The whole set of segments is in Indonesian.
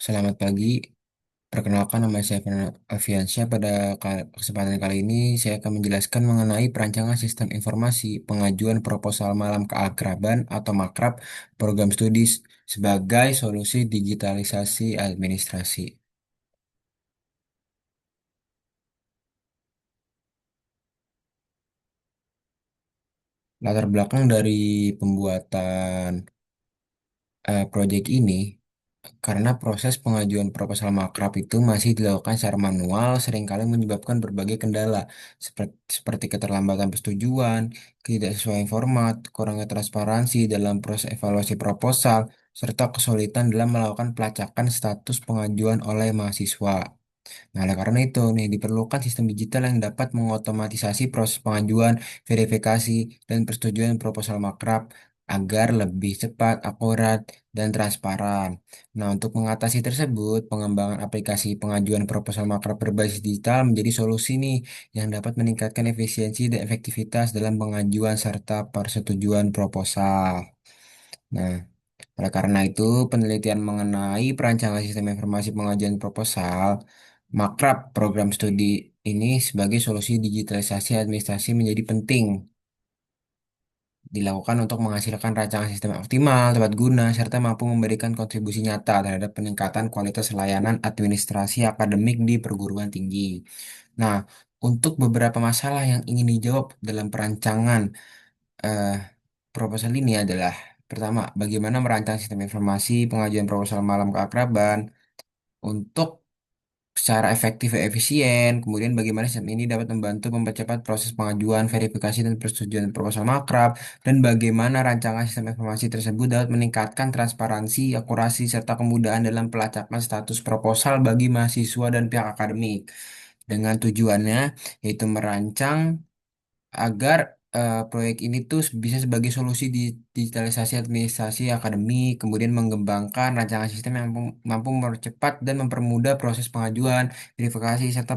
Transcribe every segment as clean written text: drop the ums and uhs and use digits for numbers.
Selamat pagi, perkenalkan nama saya Fernando Alfiansyah. Pada kesempatan kali ini saya akan menjelaskan mengenai perancangan sistem informasi pengajuan proposal malam keakraban atau makrab program studi sebagai solusi digitalisasi administrasi. Latar belakang dari pembuatan proyek ini karena proses pengajuan proposal makrab itu masih dilakukan secara manual, seringkali menyebabkan berbagai kendala seperti keterlambatan persetujuan, ketidaksesuaian format, kurangnya transparansi dalam proses evaluasi proposal, serta kesulitan dalam melakukan pelacakan status pengajuan oleh mahasiswa. Nah, oleh karena itu nih diperlukan sistem digital yang dapat mengotomatisasi proses pengajuan, verifikasi, dan persetujuan proposal makrab agar lebih cepat, akurat, dan transparan. Nah, untuk mengatasi tersebut, pengembangan aplikasi pengajuan proposal makrab berbasis digital menjadi solusi nih yang dapat meningkatkan efisiensi dan efektivitas dalam pengajuan serta persetujuan proposal. Nah, oleh karena itu, penelitian mengenai perancangan sistem informasi pengajuan proposal, makrab program studi ini sebagai solusi digitalisasi administrasi menjadi penting dilakukan untuk menghasilkan rancangan sistem yang optimal, tepat guna, serta mampu memberikan kontribusi nyata terhadap peningkatan kualitas layanan administrasi akademik di perguruan tinggi. Nah, untuk beberapa masalah yang ingin dijawab dalam perancangan eh, proposal ini adalah pertama, bagaimana merancang sistem informasi pengajuan proposal malam keakraban untuk secara efektif dan efisien. Kemudian bagaimana sistem ini dapat membantu mempercepat proses pengajuan, verifikasi, dan persetujuan proposal makrab, dan bagaimana rancangan sistem informasi tersebut dapat meningkatkan transparansi, akurasi, serta kemudahan dalam pelacakan status proposal bagi mahasiswa dan pihak akademik. Dengan tujuannya yaitu merancang agar proyek ini tuh bisa sebagai solusi di digitalisasi administrasi akademik, kemudian mengembangkan rancangan sistem yang mampu mempercepat dan mempermudah proses pengajuan, verifikasi, serta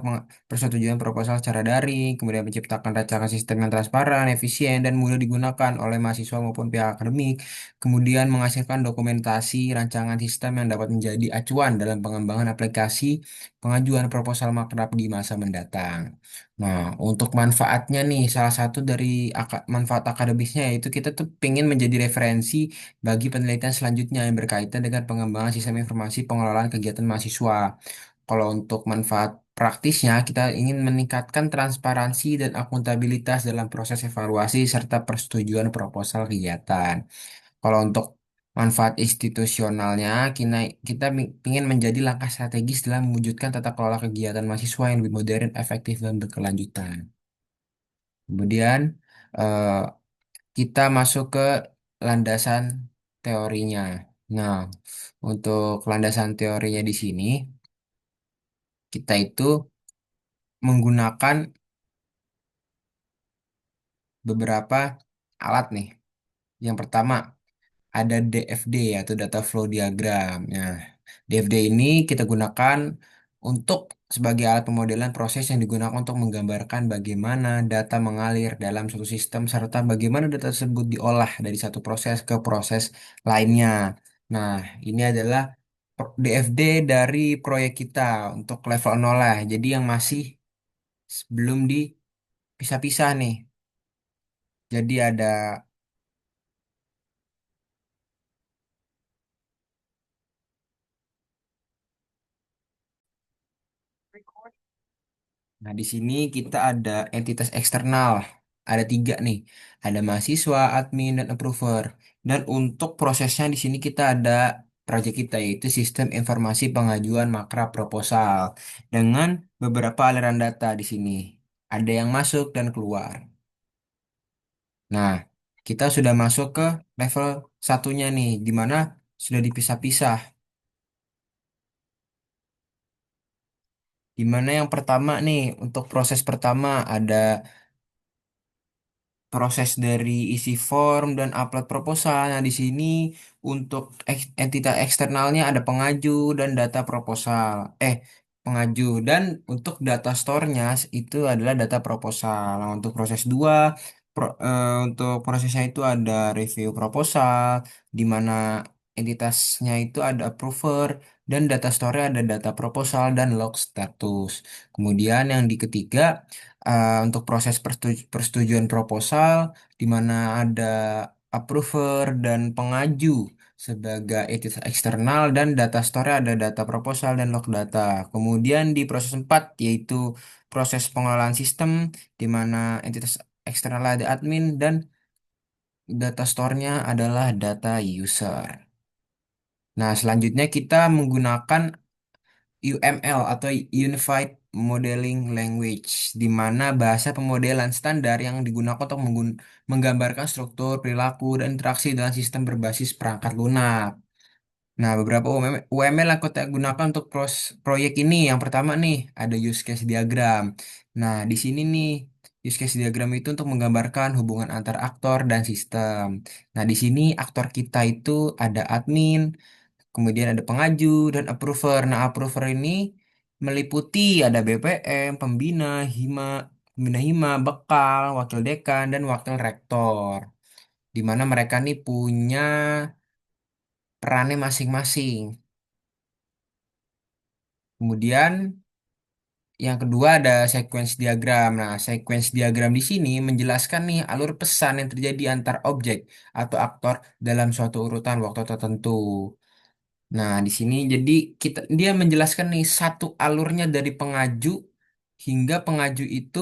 persetujuan proposal secara daring, kemudian menciptakan rancangan sistem yang transparan, efisien, dan mudah digunakan oleh mahasiswa maupun pihak akademik, kemudian menghasilkan dokumentasi rancangan sistem yang dapat menjadi acuan dalam pengembangan aplikasi pengajuan proposal makrab di masa mendatang. Nah, untuk manfaatnya nih, salah satu dari manfaat akademisnya yaitu kita tuh pengen menjadi referensi bagi penelitian selanjutnya yang berkaitan dengan pengembangan sistem informasi pengelolaan kegiatan mahasiswa. Kalau untuk manfaat praktisnya, kita ingin meningkatkan transparansi dan akuntabilitas dalam proses evaluasi serta persetujuan proposal kegiatan. Kalau untuk manfaat institusionalnya, kita ingin menjadi langkah strategis dalam mewujudkan tata kelola kegiatan mahasiswa yang lebih modern, efektif, dan berkelanjutan. Kemudian eh, kita masuk ke landasan teorinya. Nah, untuk landasan teorinya di sini, kita itu menggunakan beberapa alat nih. Yang pertama, ada DFD atau data flow diagram. Nah, DFD ini kita gunakan untuk sebagai alat pemodelan proses yang digunakan untuk menggambarkan bagaimana data mengalir dalam suatu sistem serta bagaimana data tersebut diolah dari satu proses ke proses lainnya. Nah, ini adalah DFD dari proyek kita untuk level 0 lah. Jadi yang masih belum dipisah-pisah nih. Jadi ada. Nah, di sini kita ada entitas eksternal. Ada tiga nih. Ada mahasiswa, admin, dan approver. Dan untuk prosesnya di sini kita ada proyek kita yaitu sistem informasi pengajuan makrab proposal dengan beberapa aliran data di sini. Ada yang masuk dan keluar. Nah, kita sudah masuk ke level satunya nih, di mana sudah dipisah-pisah. Di mana yang pertama nih, untuk proses pertama ada proses dari isi form dan upload proposal. Nah, di sini untuk entitas eksternalnya ada pengaju dan data proposal. Pengaju dan untuk data store-nya itu adalah data proposal. Nah, untuk proses 2 untuk prosesnya itu ada review proposal di mana entitasnya itu ada approver dan data store ada data proposal dan log status. Kemudian yang di ketiga untuk proses persetujuan proposal di mana ada approver dan pengaju sebagai entitas eksternal dan data store ada data proposal dan log data. Kemudian di proses 4 yaitu proses pengelolaan sistem di mana entitas eksternal ada admin dan data store-nya adalah data user. Nah, selanjutnya kita menggunakan UML atau Unified Modeling Language, di mana bahasa pemodelan standar yang digunakan untuk menggambarkan struktur, perilaku, dan interaksi dalam sistem berbasis perangkat lunak. Nah, beberapa UML yang kita gunakan untuk proyek ini, yang pertama nih, ada use case diagram. Nah, di sini nih, use case diagram itu untuk menggambarkan hubungan antar aktor dan sistem. Nah, di sini aktor kita itu ada admin, kemudian ada pengaju dan approver. Nah, approver ini meliputi ada BPM, pembina hima, bekal, wakil dekan, dan wakil rektor. Di mana mereka nih punya perannya masing-masing. Kemudian yang kedua ada sequence diagram. Nah, sequence diagram di sini menjelaskan nih alur pesan yang terjadi antar objek atau aktor dalam suatu urutan waktu tertentu. Nah, di sini jadi dia menjelaskan nih satu alurnya dari pengaju hingga pengaju itu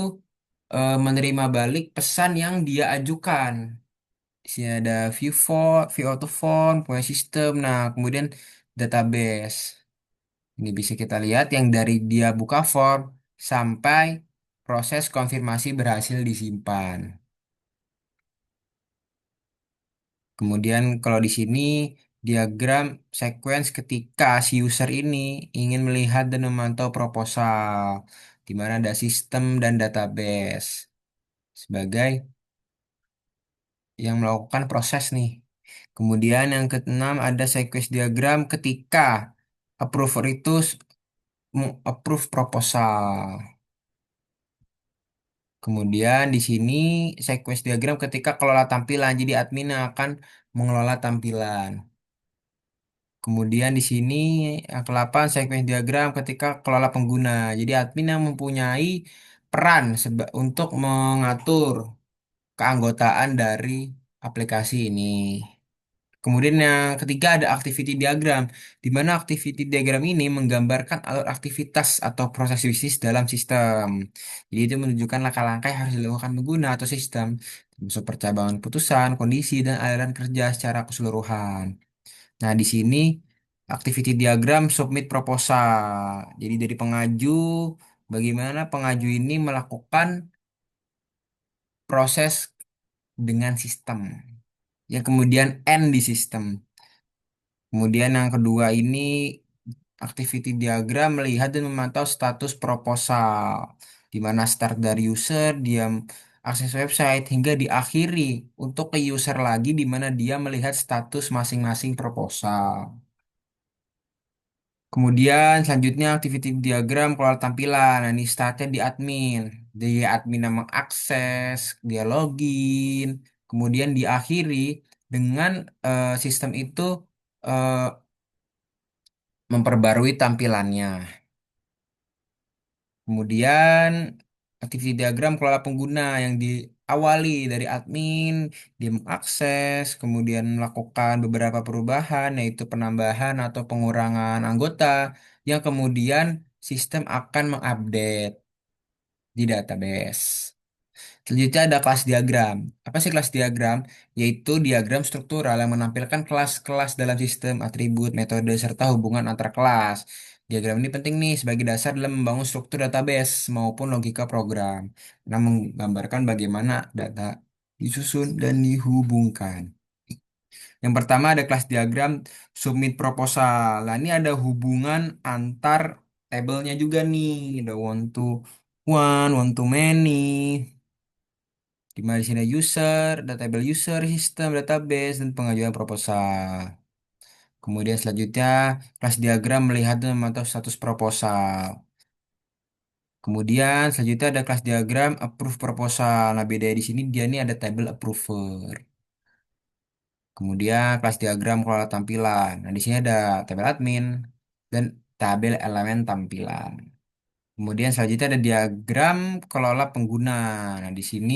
menerima balik pesan yang dia ajukan. Di sini ada view auto form, punya sistem. Nah, kemudian database. Ini bisa kita lihat yang dari dia buka form sampai proses konfirmasi berhasil disimpan. Kemudian kalau di sini diagram sequence ketika si user ini ingin melihat dan memantau proposal, di mana ada sistem dan database sebagai yang melakukan proses nih. Kemudian yang keenam ada sequence diagram ketika approver itu approve proposal. Kemudian di sini sequence diagram ketika kelola tampilan. Jadi admin yang akan mengelola tampilan. Kemudian di sini yang ke-8 sequence diagram ketika kelola pengguna. Jadi admin yang mempunyai peran untuk mengatur keanggotaan dari aplikasi ini. Kemudian yang ketiga ada activity diagram, di mana activity diagram ini menggambarkan alur aktivitas atau proses bisnis dalam sistem. Jadi itu menunjukkan langkah-langkah yang harus dilakukan pengguna atau sistem, termasuk percabangan putusan, kondisi, dan aliran kerja secara keseluruhan. Nah, di sini activity diagram submit proposal. Jadi dari pengaju, bagaimana pengaju ini melakukan proses dengan sistem, yang kemudian end di sistem. Kemudian yang kedua ini activity diagram melihat dan memantau status proposal, di mana start dari user, dia akses website hingga diakhiri untuk ke user lagi di mana dia melihat status masing-masing proposal. Kemudian selanjutnya activity diagram kelola tampilan. Nah, ini startnya di admin. Dia admin yang mengakses, dia login, kemudian diakhiri dengan sistem itu eh, memperbarui tampilannya. Kemudian activity diagram kelola pengguna yang diawali dari admin, dia mengakses, kemudian melakukan beberapa perubahan yaitu penambahan atau pengurangan anggota yang kemudian sistem akan mengupdate di database. Selanjutnya ada kelas diagram. Apa sih kelas diagram? Yaitu diagram struktural yang menampilkan kelas-kelas dalam sistem, atribut, metode, serta hubungan antar kelas. Diagram ini penting nih sebagai dasar dalam membangun struktur database maupun logika program. Nah, menggambarkan bagaimana data disusun dan dihubungkan. Yang pertama ada kelas diagram submit proposal. Nah, ini ada hubungan antar tabelnya juga nih. Ada one to many. Di mana di sini ada user, table user, sistem, database, dan pengajuan proposal. Kemudian selanjutnya, kelas diagram melihat dan memantau status proposal. Kemudian selanjutnya ada kelas diagram approve proposal. Nah, beda di sini dia ini ada table approver. Kemudian kelas diagram kelola tampilan. Nah, di sini ada tabel admin dan tabel elemen tampilan. Kemudian selanjutnya ada diagram kelola pengguna. Nah, di sini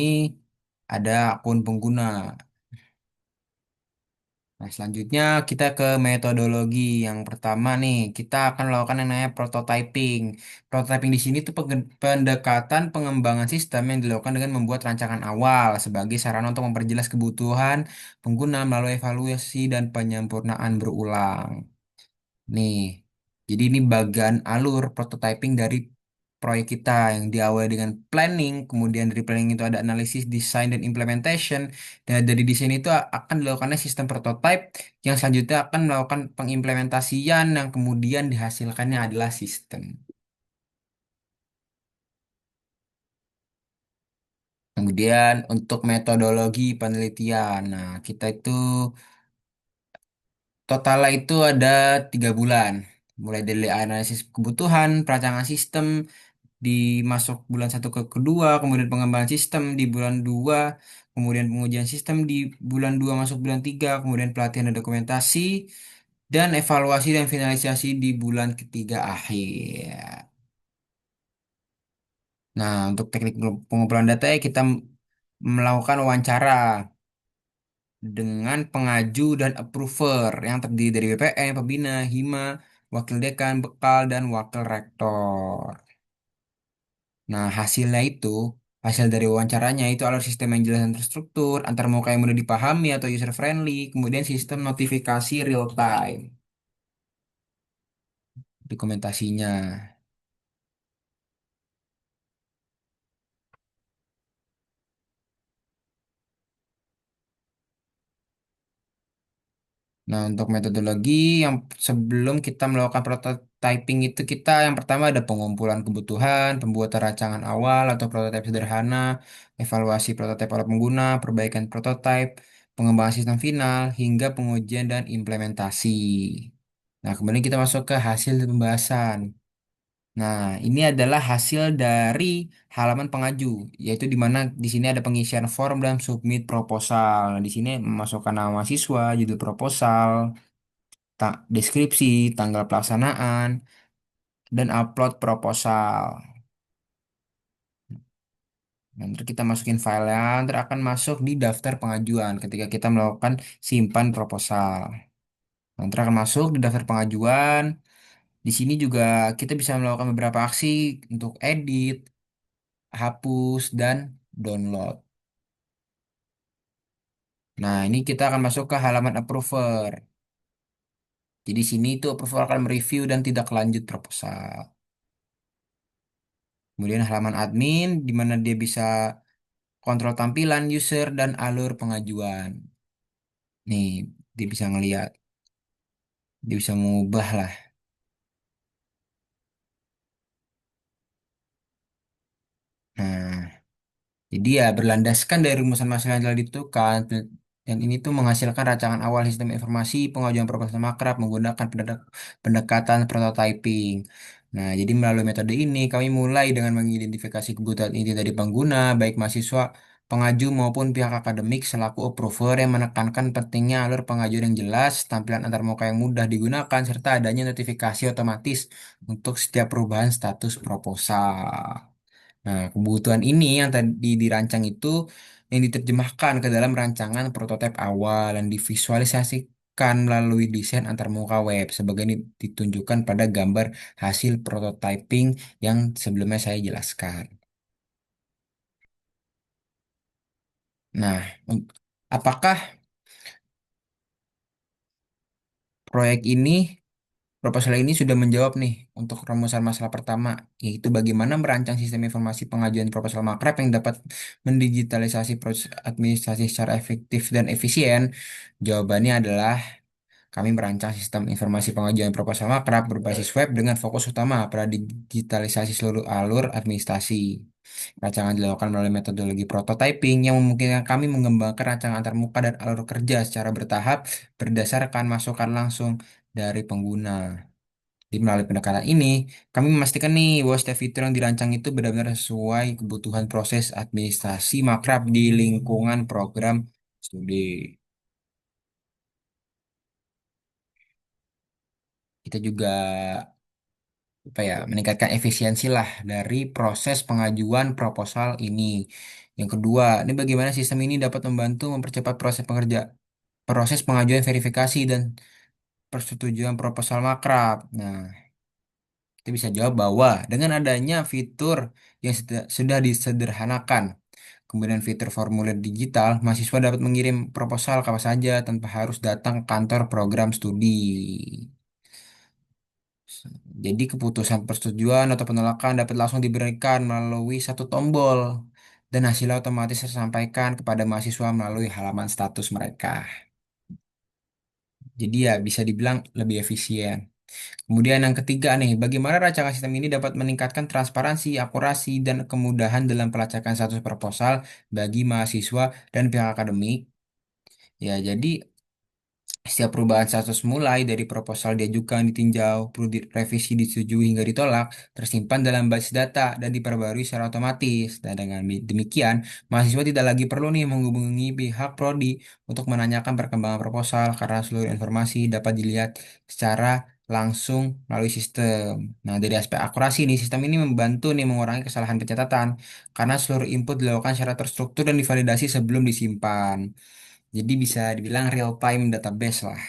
ada akun pengguna. Nah, selanjutnya kita ke metodologi. Yang pertama nih, kita akan melakukan yang namanya prototyping. Prototyping di sini tuh pendekatan pengembangan sistem yang dilakukan dengan membuat rancangan awal sebagai sarana untuk memperjelas kebutuhan pengguna melalui evaluasi dan penyempurnaan berulang. Nih, jadi ini bagian alur prototyping dari proyek kita yang diawali dengan planning, kemudian dari planning itu ada analisis, design, dan implementation. Dan dari desain itu akan dilakukannya sistem prototype yang selanjutnya akan melakukan pengimplementasian yang kemudian dihasilkannya adalah sistem. Kemudian untuk metodologi penelitian, nah kita itu totalnya itu ada 3 bulan. Mulai dari analisis kebutuhan, perancangan sistem, di masuk bulan satu ke kedua, kemudian pengembangan sistem di bulan 2, kemudian pengujian sistem di bulan 2 masuk bulan 3, kemudian pelatihan dan dokumentasi, dan evaluasi dan finalisasi di bulan ketiga akhir. Nah, untuk teknik pengumpulan data ya kita melakukan wawancara dengan pengaju dan approver yang terdiri dari BPM, pembina, hima, wakil dekan, bekal, dan wakil rektor. Nah, hasil dari wawancaranya itu alur sistem yang jelas dan terstruktur, antar muka yang mudah dipahami atau user friendly, kemudian sistem notifikasi real time, dokumentasinya. Nah, untuk metodologi yang sebelum kita melakukan prototyping itu kita yang pertama ada pengumpulan kebutuhan, pembuatan rancangan awal atau prototipe sederhana, evaluasi prototipe oleh pengguna, perbaikan prototipe, pengembangan sistem final, hingga pengujian dan implementasi. Nah, kemudian kita masuk ke hasil pembahasan. Nah, ini adalah hasil dari halaman pengaju, yaitu di mana di sini ada pengisian form dan submit proposal. Nah, di sini memasukkan nama siswa, judul proposal, deskripsi, tanggal pelaksanaan, dan upload proposal. Nanti kita masukin filenya, nanti akan masuk di daftar pengajuan ketika kita melakukan simpan proposal. Nanti akan masuk di daftar pengajuan. Di sini juga kita bisa melakukan beberapa aksi untuk edit, hapus, dan download. Nah, ini kita akan masuk ke halaman approver. Jadi sini itu approver akan mereview dan tidak lanjut proposal. Kemudian halaman admin, di mana dia bisa kontrol tampilan user dan alur pengajuan. Nih, dia bisa ngelihat, dia bisa mengubah lah. Nah, jadi ya berlandaskan dari rumusan masalah yang telah ditentukan dan ini tuh menghasilkan rancangan awal sistem informasi pengajuan proposal makrab menggunakan pendekatan prototyping. Nah, jadi melalui metode ini kami mulai dengan mengidentifikasi kebutuhan inti dari pengguna, baik mahasiswa, pengaju maupun pihak akademik selaku approver yang menekankan pentingnya alur pengajuan yang jelas, tampilan antarmuka yang mudah digunakan, serta adanya notifikasi otomatis untuk setiap perubahan status proposal. Nah, kebutuhan ini yang tadi dirancang itu yang diterjemahkan ke dalam rancangan prototipe awal dan divisualisasikan melalui desain antarmuka web sebagai ditunjukkan pada gambar hasil prototyping yang sebelumnya saya jelaskan. Nah, apakah proyek ini proposal ini sudah menjawab nih untuk rumusan masalah pertama, yaitu bagaimana merancang sistem informasi pengajuan proposal makrab yang dapat mendigitalisasi proses administrasi secara efektif dan efisien? Jawabannya adalah kami merancang sistem informasi pengajuan proposal makrab berbasis web dengan fokus utama pada digitalisasi seluruh alur administrasi. Rancangan dilakukan melalui metodologi prototyping yang memungkinkan kami mengembangkan rancangan antarmuka dan alur kerja secara bertahap berdasarkan masukan langsung dari pengguna. Jadi melalui pendekatan ini, kami memastikan nih bahwa setiap fitur yang dirancang itu benar-benar sesuai kebutuhan proses administrasi makrab di lingkungan program studi. Kita juga apa ya, meningkatkan efisiensi lah dari proses pengajuan proposal ini. Yang kedua, ini bagaimana sistem ini dapat membantu mempercepat proses pengajuan verifikasi dan persetujuan proposal makrab. Nah, kita bisa jawab bahwa dengan adanya fitur yang sudah disederhanakan, kemudian fitur formulir digital, mahasiswa dapat mengirim proposal kapan saja tanpa harus datang ke kantor program studi. Jadi keputusan persetujuan atau penolakan dapat langsung diberikan melalui satu tombol dan hasilnya otomatis tersampaikan kepada mahasiswa melalui halaman status mereka. Jadi ya bisa dibilang lebih efisien. Kemudian yang ketiga nih, bagaimana rancangan sistem ini dapat meningkatkan transparansi, akurasi, dan kemudahan dalam pelacakan status proposal bagi mahasiswa dan pihak akademik. Ya, jadi setiap perubahan status mulai dari proposal diajukan, ditinjau, perlu direvisi, disetujui hingga ditolak, tersimpan dalam basis data dan diperbarui secara otomatis. Dan dengan demikian, mahasiswa tidak lagi perlu nih menghubungi pihak prodi untuk menanyakan perkembangan proposal karena seluruh informasi dapat dilihat secara langsung melalui sistem. Nah, dari aspek akurasi nih, sistem ini membantu nih mengurangi kesalahan pencatatan karena seluruh input dilakukan secara terstruktur dan divalidasi sebelum disimpan. Jadi bisa dibilang real time database lah.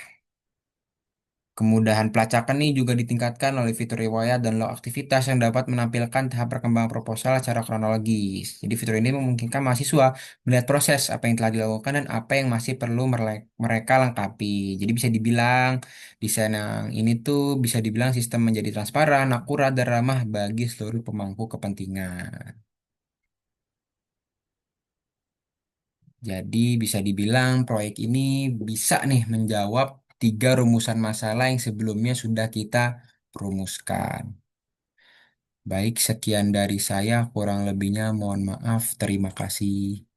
Kemudahan pelacakan ini juga ditingkatkan oleh fitur riwayat dan log aktivitas yang dapat menampilkan tahap perkembangan proposal secara kronologis. Jadi fitur ini memungkinkan mahasiswa melihat proses apa yang telah dilakukan dan apa yang masih perlu mereka lengkapi. Jadi bisa dibilang desain yang ini tuh bisa dibilang sistem menjadi transparan, akurat, dan ramah bagi seluruh pemangku kepentingan. Jadi bisa dibilang proyek ini bisa nih menjawab tiga rumusan masalah yang sebelumnya sudah kita rumuskan. Baik, sekian dari saya. Kurang lebihnya mohon maaf. Terima kasih.